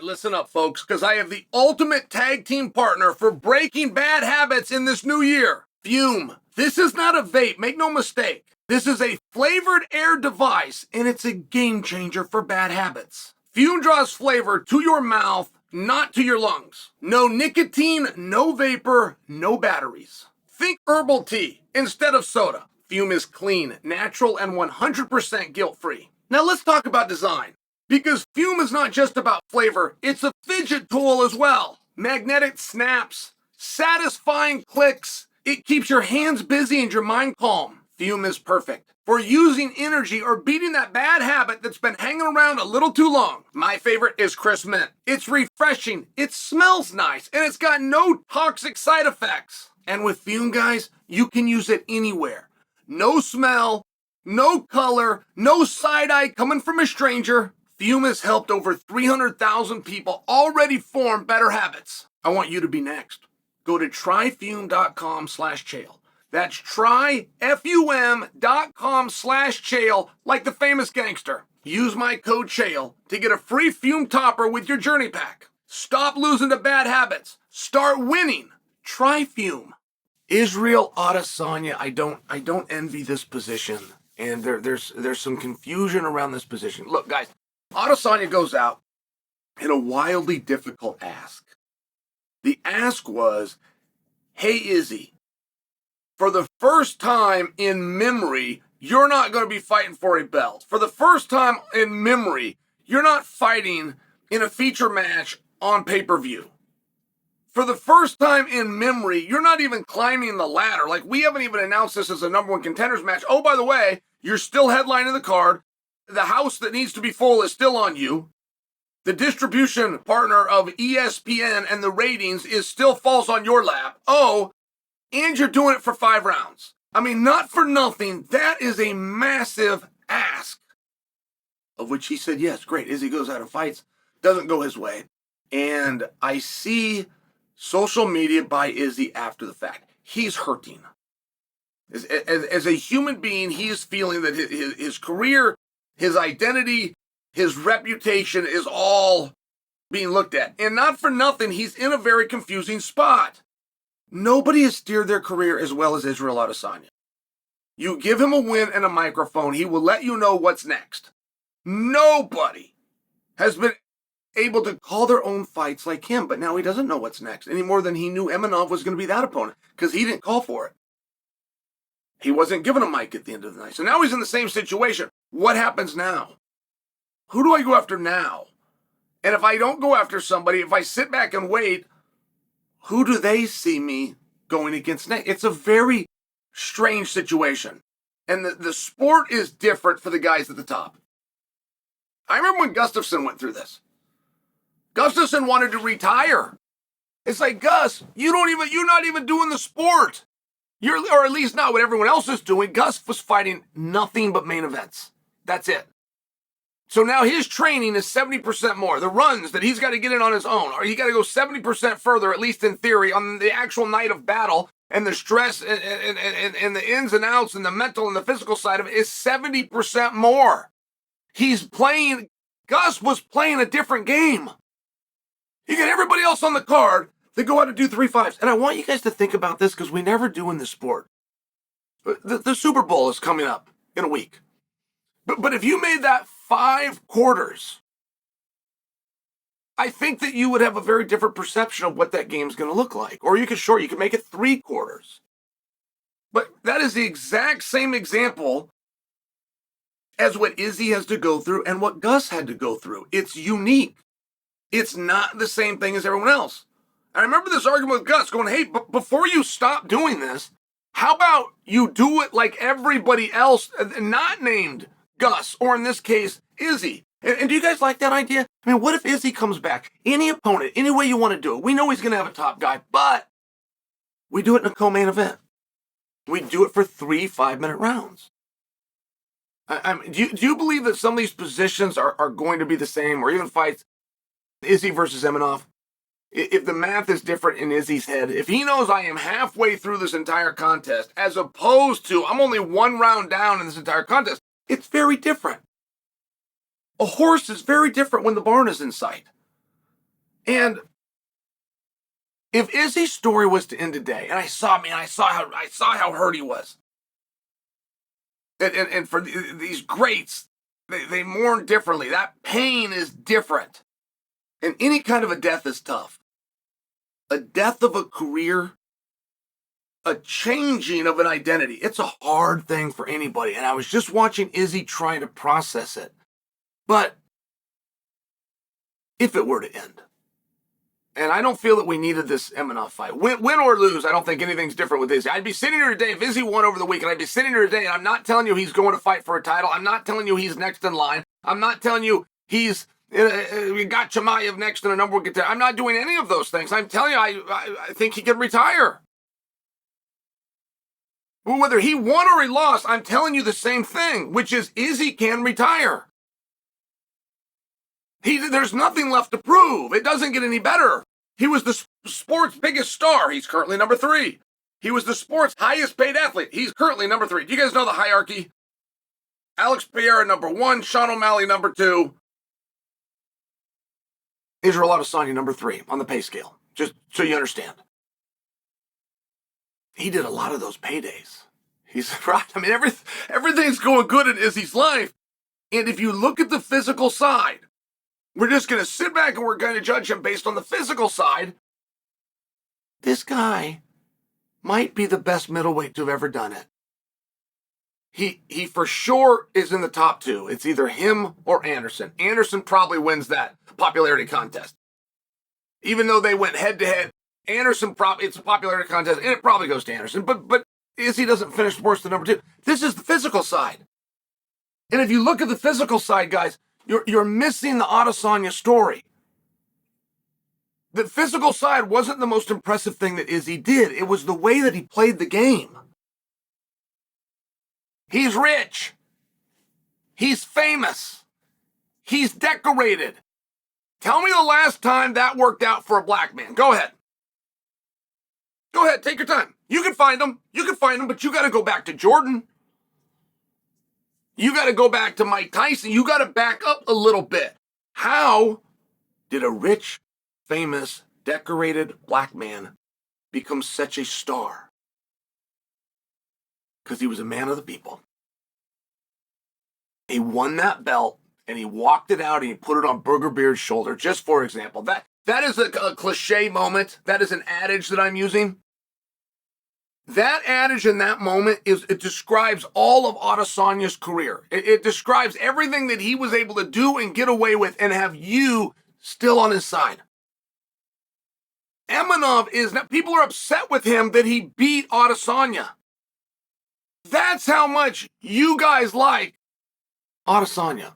right, listen up, folks, because I have the ultimate tag team partner for breaking bad habits in this new year. Fume. This is not a vape, make no mistake. This is a flavored air device, and it's a game changer for bad habits. Fume draws flavor to your mouth, not to your lungs. No nicotine, no vapor, no batteries. Think herbal tea instead of soda. Fume is clean, natural, and 100% guilt-free. Now let's talk about design. Because Fume is not just about flavor, it's a fidget tool as well. Magnetic snaps, satisfying clicks. It keeps your hands busy and your mind calm. Fume is perfect for using energy or beating that bad habit that's been hanging around a little too long. My favorite is Crisp Mint. It's refreshing, it smells nice, and it's got no toxic side effects. And with Fume, guys, you can use it anywhere. No smell, no color, no side-eye coming from a stranger. Fume has helped over 300,000 people already form better habits. I want you to be next. Go to tryfume.com/Chael. That's tryfum.com/Chael, like the famous gangster. Use my code Chael to get a free Fume topper with your journey pack. Stop losing to bad habits. Start winning. Try Fume. Israel Adesanya, I don't envy this position, and there's some confusion around this position. Look, guys. Adesanya goes out in a wildly difficult ask. The ask was, hey, Izzy, for the first time in memory, you're not going to be fighting for a belt. For the first time in memory, you're not fighting in a feature match on pay-per-view. For the first time in memory, you're not even climbing the ladder. Like, we haven't even announced this as a number one contenders match. Oh, by the way, you're still headlining the card. The house that needs to be full is still on you. The distribution partner of ESPN and the ratings still falls on your lap. Oh, and you're doing it for 5 rounds. I mean, not for nothing. That is a massive ask. Of which he said, yes, great. Izzy goes out and fights. Doesn't go his way. And I see social media by Izzy after the fact. He's hurting. As a human being, he is feeling that his career, his identity, his reputation is all being looked at. And not for nothing, he's in a very confusing spot. Nobody has steered their career as well as Israel Adesanya. You give him a win and a microphone, he will let you know what's next. Nobody has been able to call their own fights like him, but now he doesn't know what's next any more than he knew Emanov was going to be that opponent because he didn't call for it. He wasn't given a mic at the end of the night. So now he's in the same situation. What happens now? Who do I go after now? And if I don't go after somebody, if I sit back and wait, who do they see me going against next? It's a very strange situation. And the sport is different for the guys at the top. I remember when Gustafsson went through this. Gustafsson wanted to retire. It's like, Gus, you're not even doing the sport. Or at least not what everyone else is doing. Gus was fighting nothing but main events. That's it. So now his training is 70% more. The runs that he's got to get in on his own, or he got to go 70% further, at least in theory, on the actual night of battle, and the stress and the ins and outs and the mental and the physical side of it is 70% more. Gus was playing a different game. You get everybody else on the card. They go out and do 3-5s. And I want you guys to think about this because we never do in this sport. The Super Bowl is coming up in a week. But if you made that 5 quarters, I think that you would have a very different perception of what that game's going to look like. Or you could make it 3 quarters. But that is the exact same example as what Izzy has to go through and what Gus had to go through. It's unique. It's not the same thing as everyone else. I remember this argument with Gus going, hey, before you stop doing this, how about you do it like everybody else, not named Gus, or in this case, Izzy? And do you guys like that idea? I mean, what if Izzy comes back? Any opponent, any way you want to do it. We know he's going to have a top guy, but we do it in a co-main event. We do it for 3 5-minute rounds. Do you believe that some of these positions are going to be the same, or even fights, Izzy versus Emanov? If the math is different in Izzy's head, if he knows I am halfway through this entire contest, as opposed to I'm only 1 round down in this entire contest, it's very different. A horse is very different when the barn is in sight. And if Izzy's story was to end today, and I saw how hurt he was. And for these greats, they mourn differently. That pain is different. And any kind of a death is tough. A death of a career, a changing of an identity. It's a hard thing for anybody. And I was just watching Izzy trying to process it. But if it were to end, and I don't feel that we needed this Imanov fight. Win or lose, I don't think anything's different with Izzy. I'd be sitting here today, if Izzy won over the weekend, I'd be sitting here today, and I'm not telling you he's going to fight for a title. I'm not telling you he's next in line. I'm not telling you we got Chimaev next in a number one contender. I'm not doing any of those things. I'm telling you, I think he can retire. Well, whether he won or he lost, I'm telling you the same thing, which is Izzy can retire. There's nothing left to prove. It doesn't get any better. He was the sport's biggest star. He's currently number 3. He was the sport's highest paid athlete. He's currently number 3. Do you guys know the hierarchy? Alex Pereira, number 1. Sean O'Malley, number 2. Israel Adesanya, number 3 on the pay scale. Just so you understand. He did a lot of those paydays. He's right. I mean, everything's going good in Izzy's life. And if you look at the physical side, we're just going to sit back and we're going to judge him based on the physical side. This guy might be the best middleweight to have ever done it. He for sure is in the top 2. It's either him or Anderson. Anderson probably wins that popularity contest. Even though they went head-to-head, Anderson it's a popularity contest, and it probably goes to Anderson. But Izzy doesn't finish worse than number 2. This is the physical side. And if you look at the physical side, guys, you're missing the Adesanya story. The physical side wasn't the most impressive thing that Izzy did. It was the way that he played the game. He's rich. He's famous. He's decorated. Tell me the last time that worked out for a black man. Go ahead. Go ahead, take your time. You can find them. But you got to go back to Jordan. You got to go back to Mike Tyson. You got to back up a little bit. How did a rich, famous, decorated black man become such a star? Because he was a man of the people. He won that belt, and he walked it out, and he put it on Burger Beard's shoulder, just for example. That is a cliche moment. That is an adage that I'm using. That adage in that moment, it describes all of Adesanya's career. It describes everything that he was able to do and get away with and have you still on his side. People are upset with him that he beat Adesanya. That's how much you guys like Adesanya.